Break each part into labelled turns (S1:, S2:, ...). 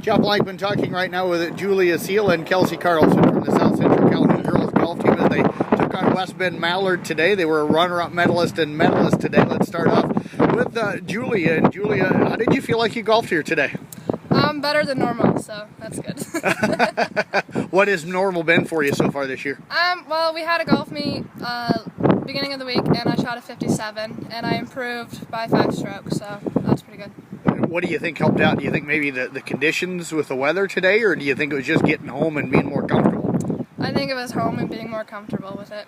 S1: Jeff Blankman talking right now with Julia Seil and Kelsi Carlson from the South Central Calhoun girls golf team as they took on West Bend Mallard today. They were a runner-up medalist and medalist today. Let's start off with Julia. And Julia, how did you feel like you golfed here today?
S2: Better than normal, so that's good.
S1: What has normal been for you so far this year?
S2: Well, we had a golf meet beginning of the week, and I shot a 57, and I improved by 5 strokes, so that's pretty good.
S1: What do you think helped out? Do you think maybe the conditions with the weather today, or do you think it was just getting home and being more comfortable?
S2: I think it was home and being more comfortable with it.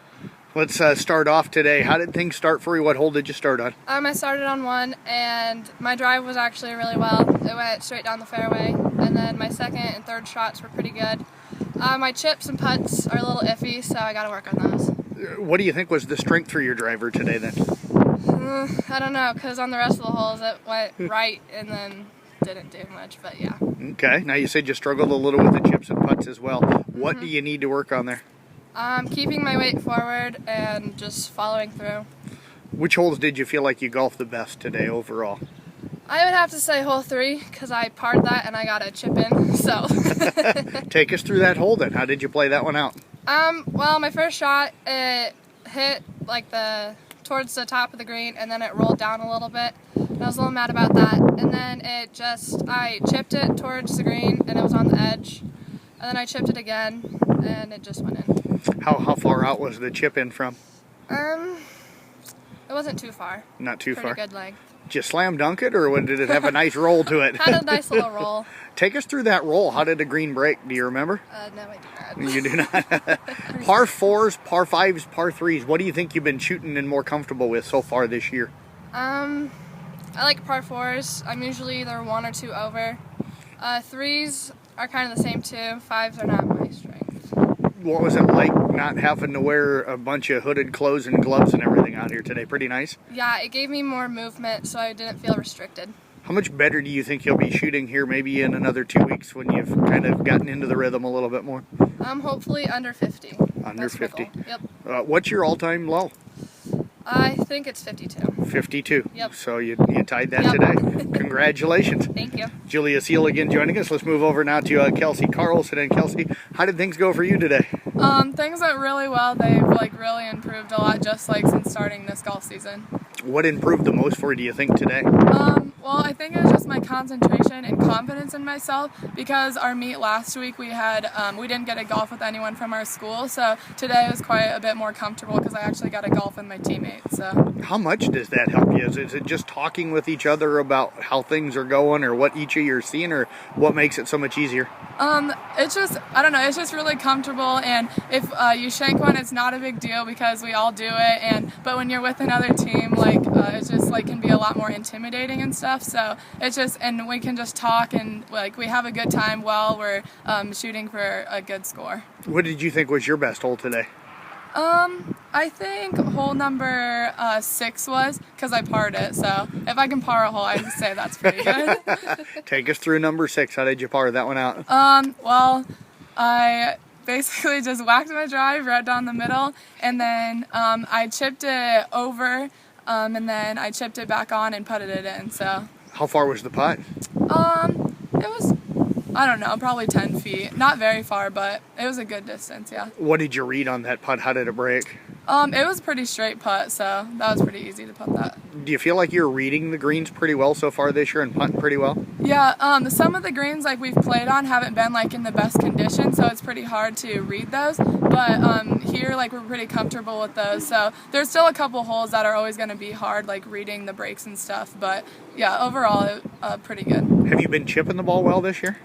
S1: Let's start off today. How did things start for you? What hole did you start on?
S2: I started on 1, and my drive was actually really well. It went straight down the fairway, and then my second and third shots were pretty good. My chips and putts are a little iffy, so I got to work on those.
S1: What do you think was the strength for your driver today then?
S2: I don't know, because on the rest of the holes it went right and then didn't do much, but yeah.
S1: Okay, now you said you struggled a little with the chips and putts as well. What do you need to work on there?
S2: Keeping my weight forward and just following through.
S1: Which holes did you feel like you golfed the best today overall?
S2: I would have to say hole 3, because I parred that and I got a chip in, so.
S1: Take us through that hole then. How did you play that one out?
S2: Well, my first shot, it hit like towards the top of the green, and then it rolled down a little bit. And I was a little mad about that. And then I chipped it towards the green, and it was on the edge. And then I chipped it again, and it just went in.
S1: How far out was the chip in from?
S2: It wasn't too far.
S1: Not too far.
S2: Pretty good length.
S1: Did you slam dunk it, or did it have a nice roll to it?
S2: Had a nice little roll.
S1: Take us through that roll. How did the green break? Do you remember?
S2: No, I do not.
S1: You do not? Par 4s, par 5s, par 3s. What do you think you've been shooting and more comfortable with so far this year?
S2: I like par 4s. I'm usually either 1 or 2 over. 3s are kind of the same too. 5s are not my strength.
S1: What was it like not having to wear a bunch of hooded clothes and gloves and everything out here today? Pretty nice?
S2: Yeah, it gave me more movement, so I didn't feel restricted.
S1: How much better do you think you'll be shooting here maybe in another 2 weeks when you've kind of gotten into the rhythm a little bit more?
S2: Hopefully under 50.
S1: Under
S2: That's
S1: 50?
S2: Yep.
S1: What's your all-time low?
S2: I think it's 52.
S1: 52.
S2: Yep.
S1: So you tied that today. Congratulations.
S2: Thank you.
S1: Julia Seil again joining us. Let's move over now to Kelsi Carlson. And Kelsi, how did things go for you today?
S3: Things went really well. They've really improved a lot just since starting this golf season.
S1: What improved the most for you, do you think, today?
S3: Well, I think it was just my concentration and confidence in myself, because our meet last week we didn't get to golf with anyone from our school, so today was quite a bit more comfortable because I actually got to golf with my teammates. So. How
S1: much does that help you? Is it just talking with each other about how things are going or what each of you are seeing, or what makes it so much easier?
S3: It's just, I don't know, it's just really comfortable, and if you shank one, it's not a big deal because we all do it, but when you're with another team, it's just can be a lot more intimidating and stuff, so it's just, and we can just talk and we have a good time while we're shooting for a good score.
S1: What did you think was your best hole today?
S3: I think hole number 6 was, because I parred it, so if I can par a hole, I'd say that's pretty good.
S1: Take us through number 6. How did you par that one out?
S3: Well, I basically just whacked my drive right down the middle, and then I chipped it over, and then I chipped it back on and putted it in, so.
S1: How far was the putt?
S3: It was, I don't know, probably 10 feet. Not very far, but it was a good distance, yeah.
S1: What did you read on that putt? How did it break?
S3: It was a pretty straight putt, so that was pretty easy to putt that.
S1: Do you feel like you're reading the greens pretty well so far this year and putting pretty well?
S3: Yeah, some of the greens we've played on haven't been in the best condition, so it's pretty hard to read those. But here we're pretty comfortable with those. So there's still a couple holes that are always going to be hard, reading the breaks and stuff. But yeah, overall, pretty good.
S1: Have you been chipping the ball well this year?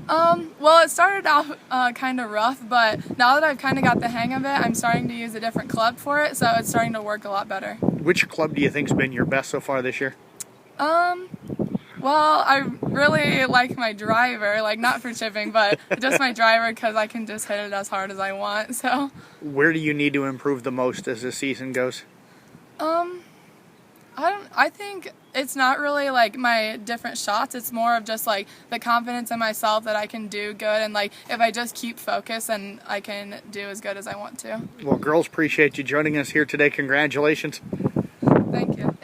S3: Well, it started out kind of rough, but now that I've kind of got the hang of it, I'm starting to use a different club for it, so it's starting to work a lot better.
S1: Which club do you think's been your best so far this year?
S3: Well, I really like my driver, not for chipping, but just my driver, because I can just hit it as hard as I want, so.
S1: Where do you need to improve the most as the season goes?
S3: I think it's not really my different shots. It's more of just the confidence in myself that I can do good, and if I just keep focused, then I can do as good as I want to.
S1: Well, girls, appreciate you joining us here today. Congratulations.
S3: Thank you.